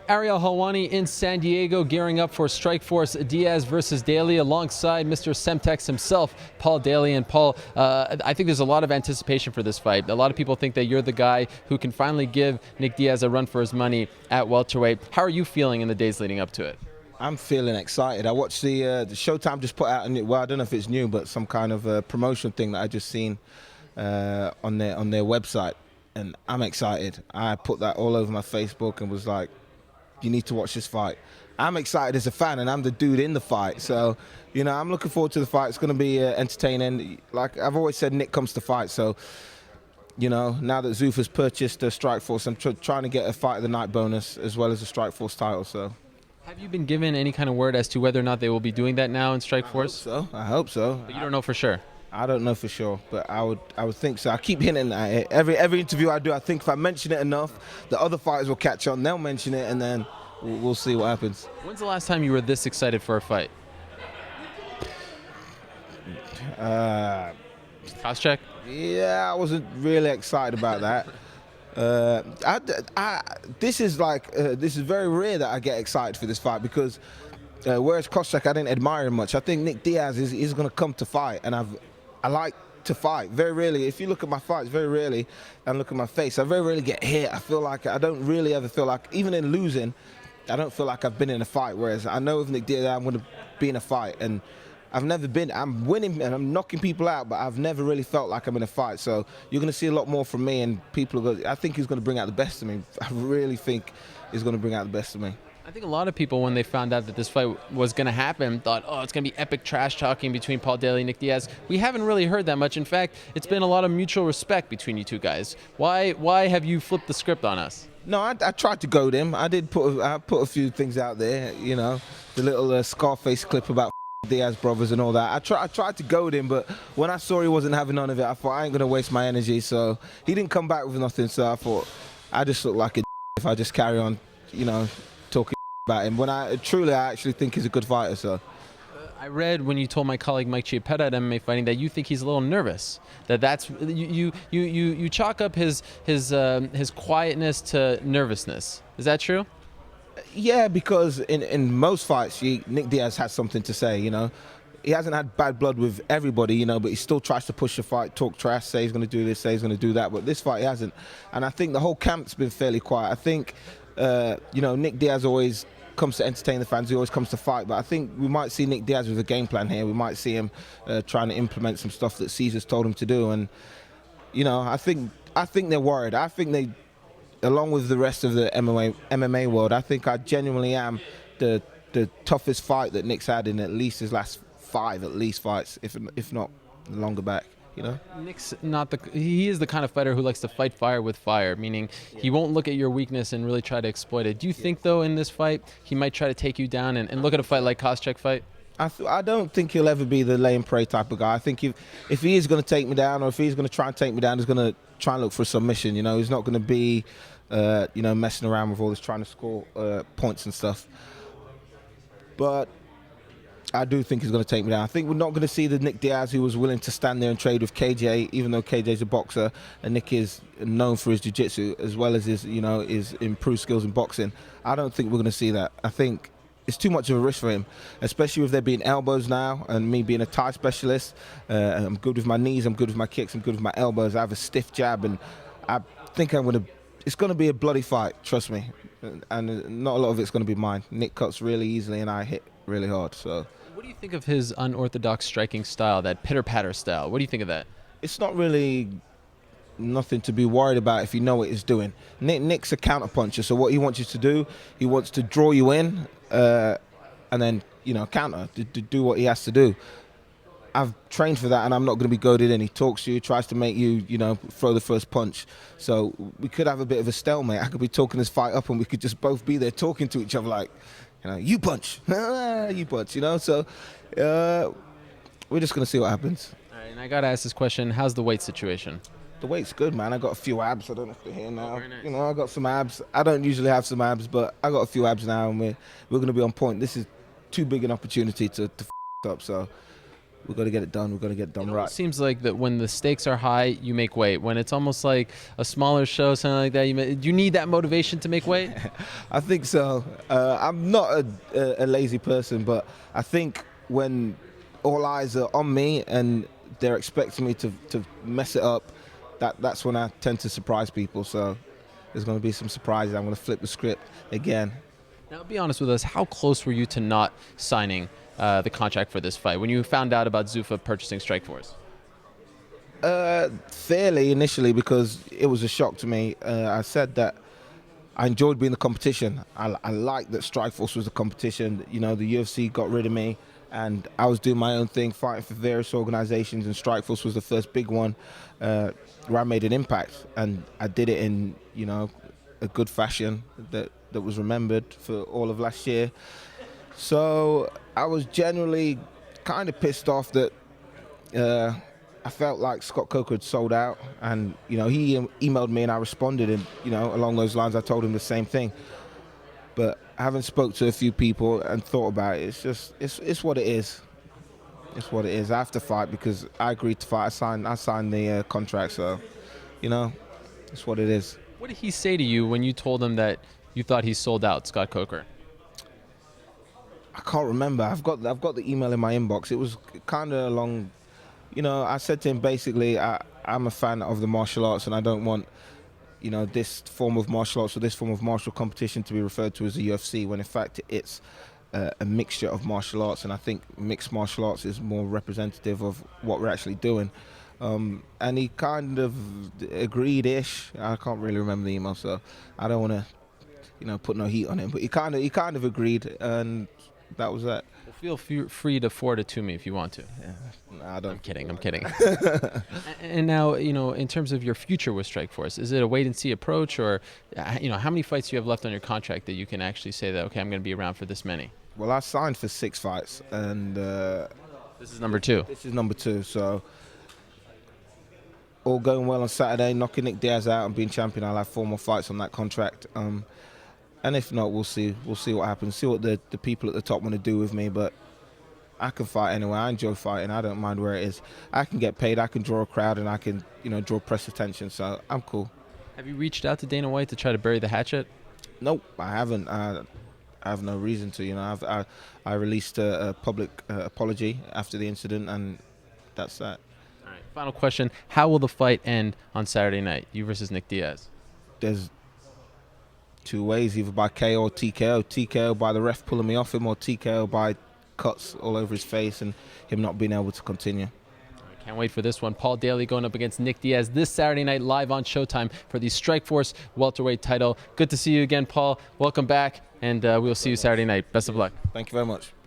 Ariel Helwani in San Diego, gearing up for Strikeforce Diaz versus Daley, alongside Mr. Semtex himself, Paul Daley. And Paul, I think there's a lot of anticipation for this fight. A lot of people think that you're the guy who can finally give Nick Diaz a run for his money at welterweight. How are you feeling in the days leading up to it? I'm feeling excited. I watched the Showtime just put out, well, I don't know if it's new, but some kind of promotion thing that I just seen on their website, and I'm excited. I put that all over my Facebook and was like, you need to watch this fight. I'm excited as a fan, and I'm the dude in the fight. So, you know, I'm looking forward to the fight. It's going to be entertaining. Like I've always said, Nick comes to fight. So, you know, now that Zuf has purchased the Strikeforce, I'm trying to get a fight of the night bonus as well as a Strikeforce title. So, have you been given any kind of word as to whether or not they will be doing that now in Strikeforce? I hope so. But you don't know for sure. I don't know for sure, but I would think so. I keep hinting at it. Every interview I do, I think if I mention it enough, the other fighters will catch on. They'll mention it, and then we'll see what happens. When's the last time you were this excited for a fight? Cost check? Yeah, I wasn't really excited about that. This is very rare that I get excited for this fight, because whereas Koscheck, I didn't admire him much. I think Nick Diaz is going to come to fight, and I like to fight. Very rarely, if you look at my fights, very rarely, and look at my face, I very rarely get hit. I feel like I don't really ever feel like, even in losing, I don't feel like I've been in a fight. Whereas I know with Nick Diaz, I'm going to be in a fight, and I've never been. I'm winning and I'm knocking people out, but I've never really felt like I'm in a fight. So you're going to see a lot more from me, and people are going. I think he's going to bring out the best of me. I really think he's going to bring out the best of me. I think a lot of people, when they found out that this fight was going to happen, thought, oh, it's going to be epic trash talking between Paul Daley and Nick Diaz. We haven't really heard that much. In fact, it's been a lot of mutual respect between you two guys. Why have you flipped the script on us? No, I tried to goad him. I put a few things out there, you know, the little Scarface clip about Diaz brothers and all that. I tried to goad him, but when I saw he wasn't having none of it, I thought I ain't going to waste my energy. So he didn't come back with nothing, so I thought I just look like a if I just carry on, you know, talking about him. When I actually think he's a good fighter. So I read when you told my colleague Mike Chiappetta at MMA Fighting that you think he's a little nervous. That's you chalk up his quietness to nervousness. Is that true? Yeah, because in most fights, Nick Diaz has something to say. You know, he hasn't had bad blood with everybody, you know, but he still tries to push the fight, talk trash, say he's going to do this, say he's going to do that. But this fight, he hasn't. And I think the whole camp's been fairly quiet. I think, you know, Nick Diaz always comes to entertain the fans. He always comes to fight. But I think we might see Nick Diaz with a game plan here. We might see him trying to implement some stuff that Caesar's told him to do. And, you know, I think they're worried. I think they, along with the rest of the MMA world, I think I genuinely am the toughest fight that Nick's had in at least his last 5 fights, if not longer back. You know, Nick's he is the kind of fighter who likes to fight fire with fire, meaning he won't look at your weakness and really try to exploit it. Do you think, though, in this fight, he might try to take you down and look at a fight like Koscheck fight? I don't think he'll ever be the lay and pray type of guy. I think if he is going to take me down, or if he's going to try and take me down, he's going to try and look for a submission. You know, he's not going to be, you know, messing around with all this trying to score points and stuff. But I do think he's going to take me down. I think we're not going to see the Nick Diaz who was willing to stand there and trade with KJ, even though KJ's a boxer and Nick is known for his jiu-jitsu as well as his, you know, his improved skills in boxing. I don't think we're going to see that. I think it's too much of a risk for him, especially with there being elbows now and me being a Thai specialist. I'm good with my knees, I'm good with my kicks, I'm good with my elbows. I have a stiff jab, and I think it's going to be a bloody fight, trust me. And not a lot of it's going to be mine. Nick cuts really easily and I hit really hard. So, what do you think of his unorthodox striking style, that pitter-patter style? What do you think of that? It's not really nothing to be worried about if you know what he's doing. Nick's a counter-puncher, so what he wants you to do, he wants to draw you in and then, you know, counter, to do what he has to do. I've trained for that, and I'm not going to be goaded in. He talks to you, tries to make you, you know, throw the first punch. So we could have a bit of a stalemate. I could be talking this fight up, and we could just both be there talking to each other like, you know, you punch, you punch, you know. So we're just going to see what happens. All right, and I got to ask this question. How's the weight situation? The weight's good, man. I got a few abs. I don't know if they're here now. Very nice. You know, I got some abs. I don't usually have some abs, but I got a few abs now, and we're going to be on point. This is too big an opportunity to f up, so we've got to get it done. We've got to get it done right. It seems like that when the stakes are high, you make weight. When it's almost like a smaller show, something like that, do you need that motivation to make weight? I think so. I'm not a lazy person, but I think when all eyes are on me and they're expecting me to mess it up, that's when I tend to surprise people. So there's going to be some surprises. I'm going to flip the script again. Now, be honest with us. How close were you to not signing the contract for this fight when you found out about Zuffa purchasing Strikeforce? Fairly initially, because it was a shock to me. I said that I enjoyed being the competition. I liked that Strikeforce was the competition. You know, the UFC got rid of me, and I was doing my own thing, fighting for various organizations, and Strikeforce was the first big one where I made an impact, and I did it in, you know, a good fashion that was remembered for all of last year. So I was generally kind of pissed off that I felt like Scott Coker had sold out, and you know, he emailed me and I responded, and you know, along those lines I told him the same thing. But I haven't spoke to a few people and thought about it. It's what it is. It's what it is. I have to fight because I agreed to fight. I signed the contract, so you know, it's what it is. What did he say to you when you told him that you thought he sold out, Scott Coker? I can't remember. I've got the email in my inbox. It was kind of along, you know, I said to him basically, I'm a fan of the martial arts and I don't want, you know, this form of martial arts or this form of martial competition to be referred to as the UFC, when in fact it's a mixture of martial arts, and I think mixed martial arts is more representative of what we're actually doing. And he kind of agreed-ish. I can't really remember the email, so I don't want to, you know, put no heat on him. But he kind of agreed, and that was that. Well, feel free to forward it to me if you want to. Yeah. Nah, I don't. I'm kidding. And now, you know, in terms of your future with Strikeforce, is it a wait-and-see approach, or, you know, how many fights do you have left on your contract that you can actually say that, okay, I'm going to be around for this many? Well, I signed for 6 fights, and this is number 2. This is number 2, so all going well on Saturday, knocking Nick Diaz out and being champion, I'll have 4 more fights on that contract. And if not, we'll see what happens. See what the people at the top want to do with me. But I can fight anywhere. I enjoy fighting. I don't mind where it is. I can get paid. I can draw a crowd, and I can, you know, draw press attention. So I'm cool. Have you reached out to Dana White to try to bury the hatchet? Nope, I haven't. I have no reason to. You know, I released a public apology after the incident, and that's that. All right. Final question: how will the fight end on Saturday night? You versus Nick Diaz. There's 2 ways, either by KO or TKO. TKO by the ref pulling me off him, or TKO by cuts all over his face and him not being able to continue. Can't wait for this one. Paul Daley going up against Nick Diaz this Saturday night live on Showtime for the Strikeforce welterweight title. Good to see you again, Paul. Welcome back, and we'll see you Saturday night. Best of luck. Thank you very much. Peace.